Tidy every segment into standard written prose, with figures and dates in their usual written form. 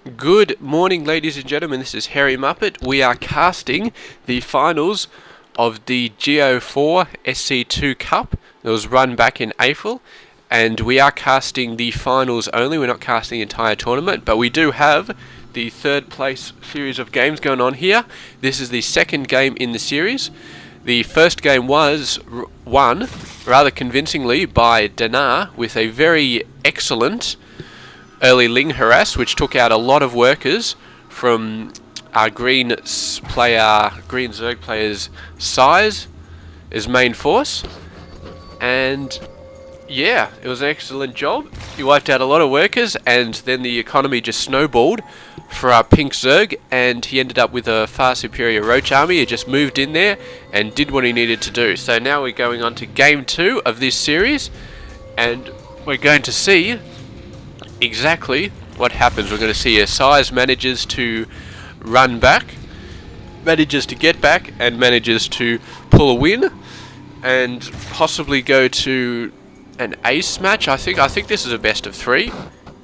Good morning, ladies and gentlemen. This is Harry Muppet. We are casting the finals of the Go4SC2 Cup that was run back in April, and we are casting the finals only. We're not casting the entire tournament, but we do have the third place series of games going on here. This is the second game in the series. The first game was won rather convincingly by Dinar with a very excellent early Ling harass, which took out a lot of workers from our green Zerg player's sYz, his main force. And yeah, it was an excellent job. He wiped out a lot of workers, and then the economy just snowballed for our pink Zerg, and he ended up with a far superior roach army. He just moved in there and did what he needed to do. So now we're going on to game 2 of this series, and we're going to see exactly what happens. We're going to see sYz manages to run back, manages to get back, and manages to pull a win, and possibly go to an ace match. I think this is a best of 3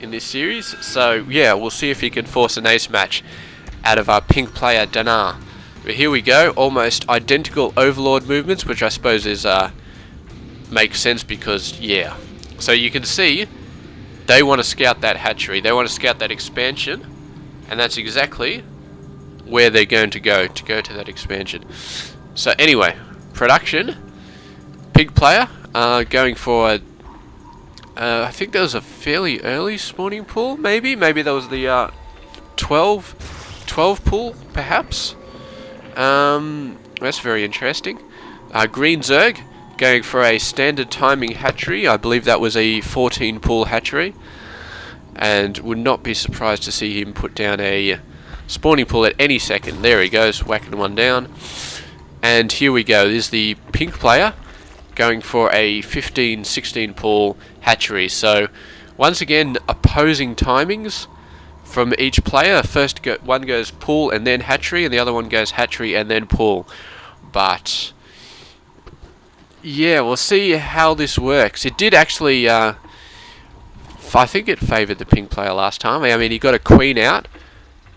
in this series. So yeah, we'll see if he can force an ace match out of our pink player Dinar. But here we go, almost identical Overlord movements, which I suppose is makes sense because yeah. So you can see they want to scout that hatchery, they want to scout that expansion, and that's exactly where they're going to go to that expansion. So anyway, production, pig player going for I think there was a fairly early spawning pool, maybe that was the 12 pool perhaps. That's very interesting. Green Zerg going for a standard timing hatchery. I believe that was a 14 pool hatchery, and would not be surprised to see him put down a spawning pool at any second. There he goes, whacking one down. And here we go, this is the pink player going for a 15-16 pool hatchery. So once again, opposing timings from each player. First one goes pool and then hatchery, and the other one goes hatchery and then pool. But yeah, we'll see how this works. It did actually, I think it favoured the pink player last time. I mean, he got a queen out.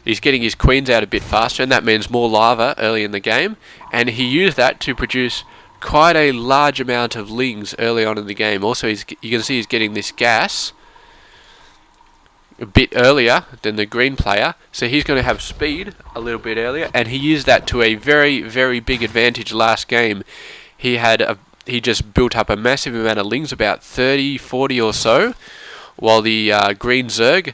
He's getting his queens out a bit faster, and that means more lava early in the game. And he used that to produce quite a large amount of lings early on in the game. Also, you can see he's getting this gas a bit earlier than the green player, so he's going to have speed a little bit earlier, and he used that to a very, very big advantage last game. He just built up a massive amount of lings, about 30, 40 or so, while the green Zerg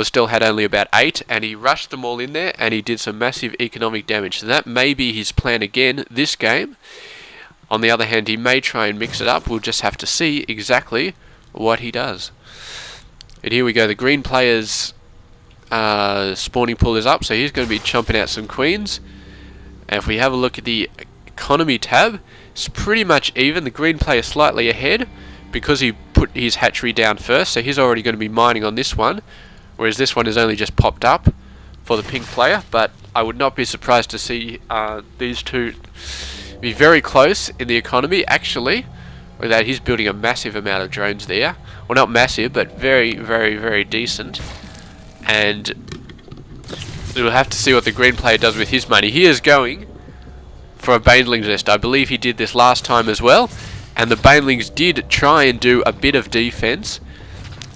still had only about 8, and he rushed them all in there, and he did some massive economic damage. So that may be his plan again this game. On the other hand, he may try and mix it up. We'll just have to see exactly what he does. And here we go, the green player's spawning pool is up, so he's going to be chomping out some queens. And if we have a look at the economy tab, it's pretty much even. The green player slightly ahead because he put his hatchery down first, so he's already going to be mining on this one, whereas this one has only just popped up for the pink player. But I would not be surprised to see these two be very close in the economy. Actually, with that, he's building a massive amount of drones there. Well, not massive, but very, very, very decent. And we'll have to see what the green player does with his money. He is going for a banelings nest. I believe he did this last time as well, and the banelings did try and do a bit of defense,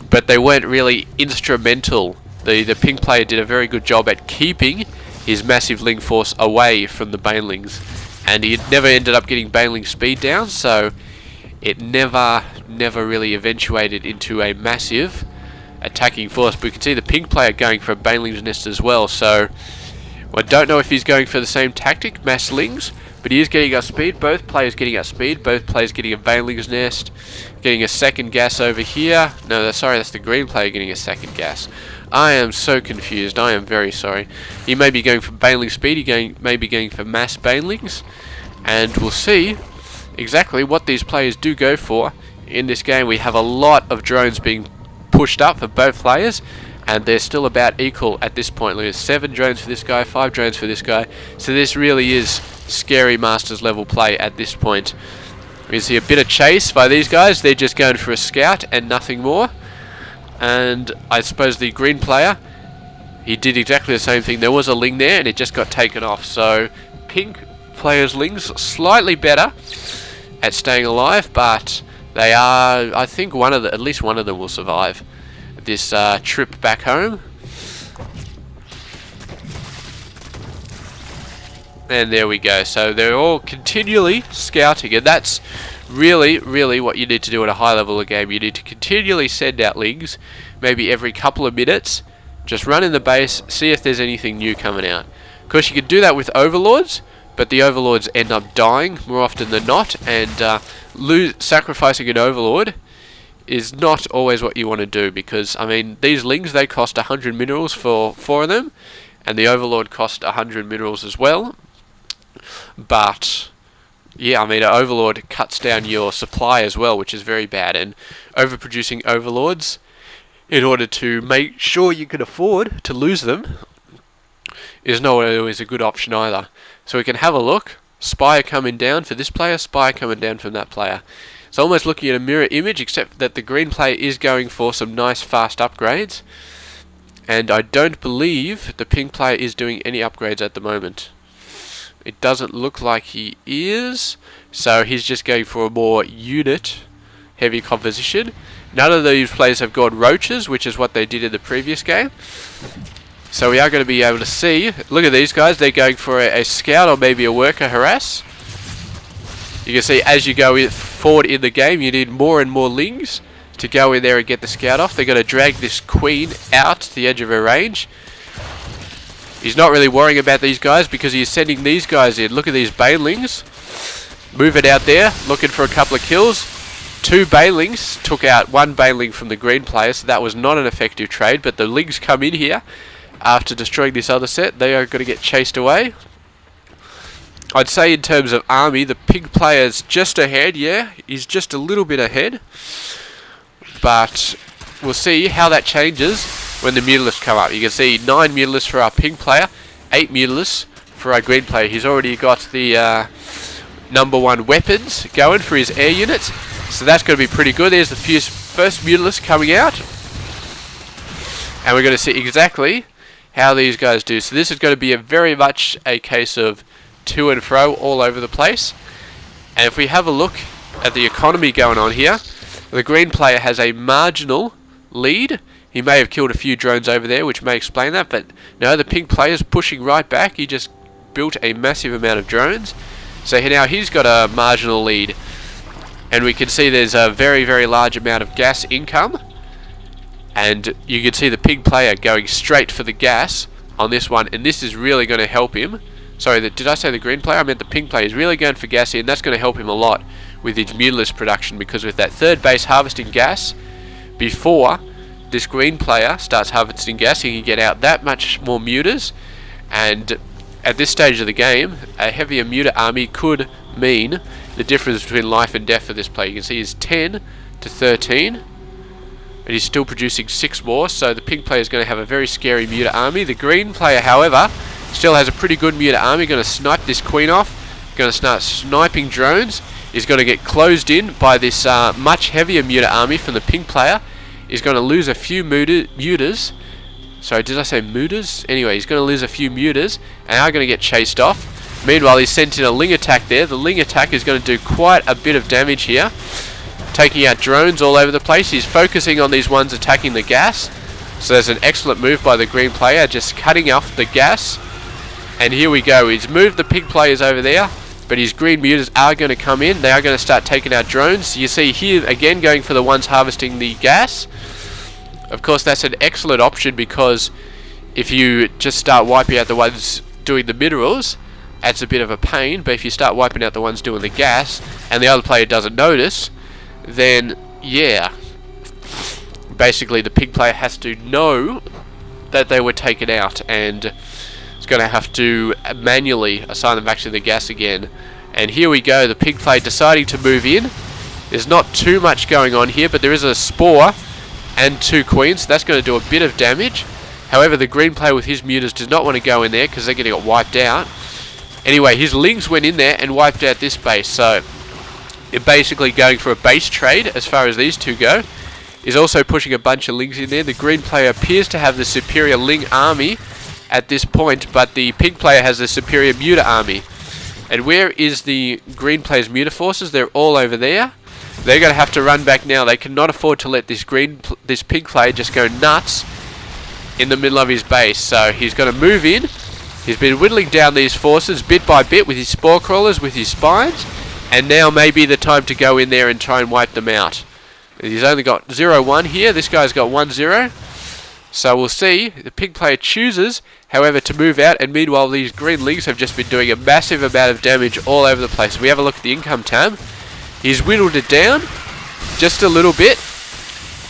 but they weren't really instrumental. The pink player did a very good job at keeping his massive ling force away from the banelings, and he never ended up getting baneling speed down, so it never really eventuated into a massive attacking force. But we can see the pink player going for a banelings nest as well, so I don't know if he's going for the same tactic, mass lings, but he is getting up speed. Both players getting up speed. Both players getting a banelings nest, getting a second gas over here. No, sorry, that's the green player getting a second gas. I am so confused. I am very sorry. He may be going for baneling speed. He may be going for mass banelings, and we'll see exactly what these players do go for in this game. We have a lot of drones being pushed up for both players, and they're still about equal at this point. There's 7 drones for this guy, 5 drones for this guy. So this really is scary Masters level play at this point. We see a bit of chase by these guys. They're just going for a scout and nothing more. And I suppose the green player, he did exactly the same thing. There was a ling there and it just got taken off. So pink players' lings slightly better at staying alive, but they are, I think at least one of them will survive this trip back home. And there we go. So they're all continually scouting, and that's really what you need to do at a high level of game. You need to continually send out lings, maybe every couple of minutes. Just run in the base, see if there's anything new coming out. Of course, you can do that with overlords, but the overlords end up dying more often than not, and sacrificing an overlord is not always what you want to do, because, I mean, these lings, they cost 100 minerals for 4 of them, and the overlord cost 100 minerals as well. But yeah, I mean, an overlord cuts down your supply as well, which is very bad, and overproducing overlords in order to make sure you can afford to lose them is not always a good option either. So we can have a look. Spire coming down for this player, Spire coming down from that player. It's almost looking at a mirror image, except that the green player is going for some nice fast upgrades, and I don't believe the pink player is doing any upgrades at the moment. It doesn't look like he is, so he's just going for a more unit heavy composition. None of these players have gone roaches, which is what they did in the previous game. So we are going to be able to see, look at these guys, they're going for a scout or maybe a worker harass. You can see as you go forward in the game, you need more and more lings to go in there and get the scout off. They're going to drag this queen out to the edge of her range. He's not really worrying about these guys because he's sending these guys in. Look at these banelings. Move it out there, looking for a couple of kills. 2 banelings took out 1 baneling from the green player, so that was not an effective trade. But the lings come in here after destroying this other set. They are going to get chased away. I'd say in terms of army, the pink player's just ahead. Yeah, he's just a little bit ahead. But we'll see how that changes when the mutalisks come up. You can see 9 mutalisks for our pink player, 8 mutalisks for our green player. He's already got the #1 weapons going for his air units, so that's going to be pretty good. There's the first mutalisk coming out, and we're going to see exactly how these guys do. So this is going to be very much a case of to and fro all over the place. And if we have a look at the economy going on here, the green player has a marginal lead. He may have killed a few drones over there, which may explain that, but no, the pink player's pushing right back. He just built a massive amount of drones. So now he's got a marginal lead. And we can see there's a very large amount of gas income. And you can see the pink player going straight for the gas on this one, and this is really going to help him. Sorry, did I say the green player? I meant the pink player. He's really going for gas here, and that's going to help him a lot with his mutalisk production, because with that 3rd base harvesting gas, before this green player starts harvesting gas, he can get out that much more mutas, and at this stage of the game, a heavier muta army could mean the difference between life and death for this player. You can see he's 10 to 13, and he's still producing 6 more, so the pink player is going to have a very scary muta army. The green player, however, still has a pretty good muta army. Going to snipe this queen off, going to start sniping drones. He's going to get closed in by this much heavier muta army from the pink player. He's going to lose a few mutas. Sorry, did I say mutas? Anyway, he's going to lose a few mutas and are going to get chased off. Meanwhile, he's sent in a ling attack there. The ling attack is going to do quite a bit of damage here, taking out drones all over the place. He's focusing on these ones attacking the gas. So there's an excellent move by the green player, just cutting off the gas. And here we go. He's moved the pink players over there, but his green mutas are going to come in. They are going to start taking out drones. You see here again going for the ones harvesting the gas. Of course, that's an excellent option, because if you just start wiping out the ones doing the minerals, that's a bit of a pain. But if you start wiping out the ones doing the gas and the other player doesn't notice, then yeah, basically the pink player has to know that they were taken out, and it's going to have to manually assign them back to the gas again. And here we go, the pink player deciding to move in. There's not too much going on here, but there is a spore and 2 queens. That's going to do a bit of damage. However, the green player with his mutas does not want to go in there because they're going to get wiped out. Anyway, his lings went in there and wiped out this base. So you're basically going for a base trade as far as these two go. is also pushing a bunch of Lings in there. The green player appears to have the superior Ling army at this point, but the pink player has the superior Muta army. And where is the green player's Muta forces? They're all over there. They're going to have to run back now. They cannot afford to let this pink player just go nuts in the middle of his base. So he's going to move in. He's been whittling down these forces bit by bit with his spore crawlers, with his spines, and now may be the time to go in there and try and wipe them out. He's only got 0-1 here. This guy's got 1-0. So we'll see. The pink player chooses, however, to move out, and meanwhile these green Lings have just been doing a massive amount of damage all over the place. If we have a look at the income tab, he's whittled it down just a little bit.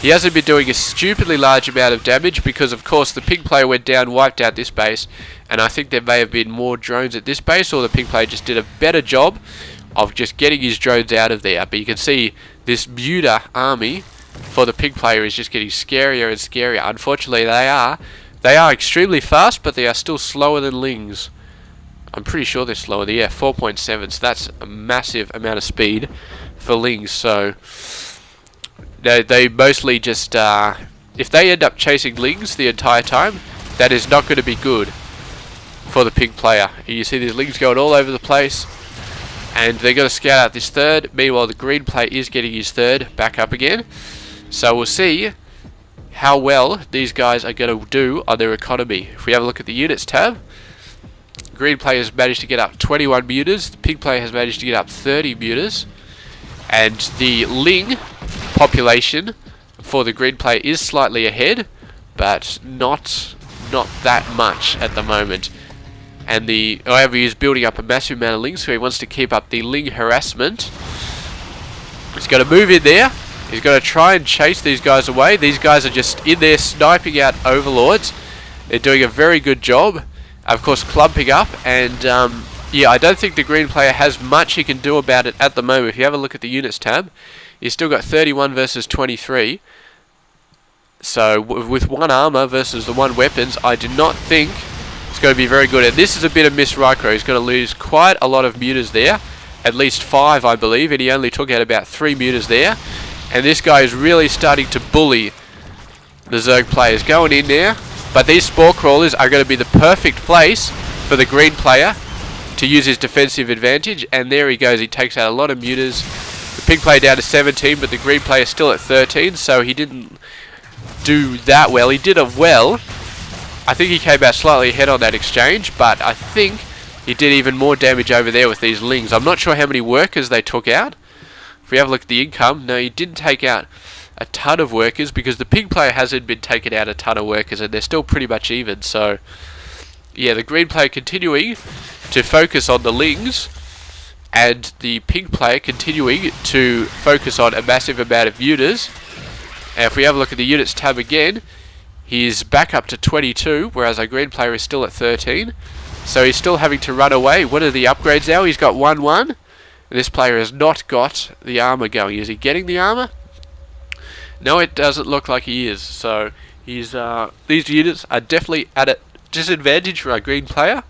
He hasn't been doing a stupidly large amount of damage because, of course, the pink player went down, wiped out this base, and I think there may have been more drones at this base, or the pink player just did a better job of just getting his drones out of there. But you can see this Muta army for the pink player is just getting scarier and scarier. Unfortunately, they are extremely fast, but they are still slower than Lings. I'm pretty sure they're slower. Yeah, 4.7. So that's a massive amount of speed for Lings. So they mostly just if they end up chasing Lings the entire time, that is not going to be good for the pink player. You see these Lings going all over the place, and they're going to scout out this third. Meanwhile, the green player is getting his third back up again. So we'll see how well these guys are going to do on their economy. If we have a look at the units tab, green player has managed to get up 21 mutas. The pink player has managed to get up 30 mutas. And the Ling population for the green player is slightly ahead, but not that much at the moment. And however, he's building up a massive amount of Lings, so he wants to keep up the Ling harassment. He's going to move in there. He's going to try and chase these guys away. These guys are just in there sniping out overlords. They're doing a very good job, of course, clumping up. And yeah, I don't think the green player has much he can do about it at the moment. If you have a look at the units tab, he's still got 31 versus 23. So with 1 armor versus the 1 weapons, I do not think it's going to be very good. And this is a bit of Miss Rycro. He's going to lose quite a lot of mutas there. At least 5, I believe. And he only took out about 3 mutas there. And this guy is really starting to bully the Zerg players going in there. But these spore crawlers are going to be the perfect place for the green player to use his defensive advantage. And there he goes. He takes out a lot of mutas. The pink player down to 17, but the green player still at 13. So he didn't do that well. He did well. I think he came out slightly ahead on that exchange, but I think he did even more damage over there with these Lings. I'm not sure how many workers they took out. If we have a look at the income, no, he didn't take out a ton of workers because the pink player hasn't been taking out a ton of workers, and they're still pretty much even. So yeah, the green player continuing to focus on the Lings, and the pink player continuing to focus on a massive amount of mutas. And if we have a look at the units tab again, he's back up to 22, whereas our green player is still at 13. So he's still having to run away. What are the upgrades now? He's got 1-1. This player has not got the armor going. Is he getting the armor? No, it doesn't look like he is. So he's these units are definitely at a disadvantage for our green player.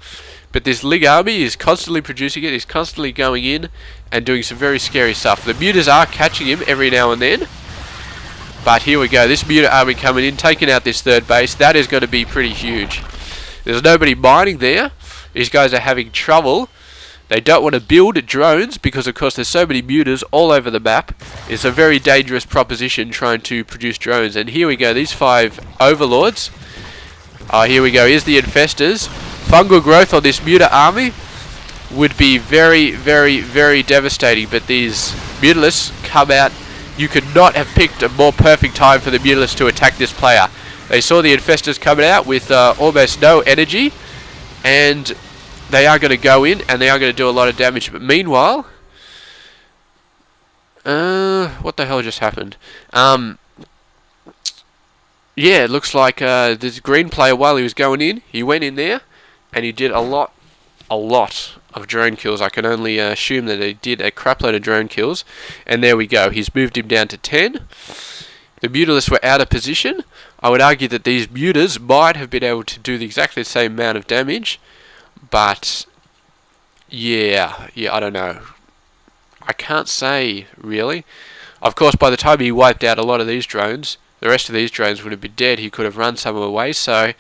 But this Ling army is constantly producing it. He's constantly going in and doing some very scary stuff. The mutas are catching him every now and then. But here we go. This Muta army coming in, taking out this third base. That is going to be pretty huge. There's nobody mining there. These guys are having trouble. They don't want to build drones because, of course, there's so many mutas all over the map. It's a very dangerous proposition trying to produce drones. And here we go. These 5 overlords. Here we go. Here's the infestors. Fungal growth on this Muta army would be very, very, very devastating. But these mutalisks come out. You could not have picked a more perfect time for the mutalisks to attack this player. They saw the infestors coming out with almost no energy, and they are going to go in and they are going to do a lot of damage. But meanwhile, what the hell just happened? Yeah, it looks like this green player, while he was going in, he went in there and he did a lot of drone kills. I can only assume that he did a crapload of drone kills. And there we go. He's moved him down to 10. The mutalisks were out of position. I would argue that these mutas might have been able to do exactly the same amount of damage. But yeah, I don't know. I can't say, really. Of course, by the time he wiped out a lot of these drones, the rest of these drones would have been dead. He could have run some away, so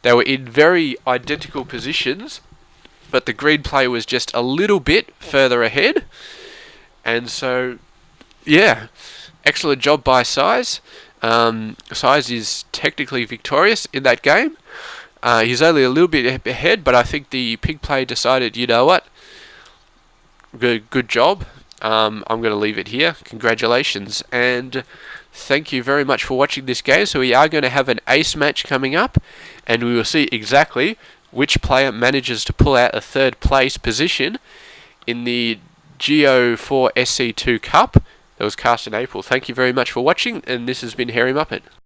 they were in very identical positions, but the green player was just a little bit further ahead. And so, yeah, excellent job by sYz. sYz is technically victorious in that game. He's only a little bit ahead, but I think the pink player decided, you know what, good job. I'm going to leave it here. Congratulations, and thank you very much for watching this game. So we are going to have an ace match coming up, and we will see exactly which player manages to pull out a third place position in the Go4SC2 Cup that was cast in April. Thank you very much for watching, and this has been Hairy Muppet.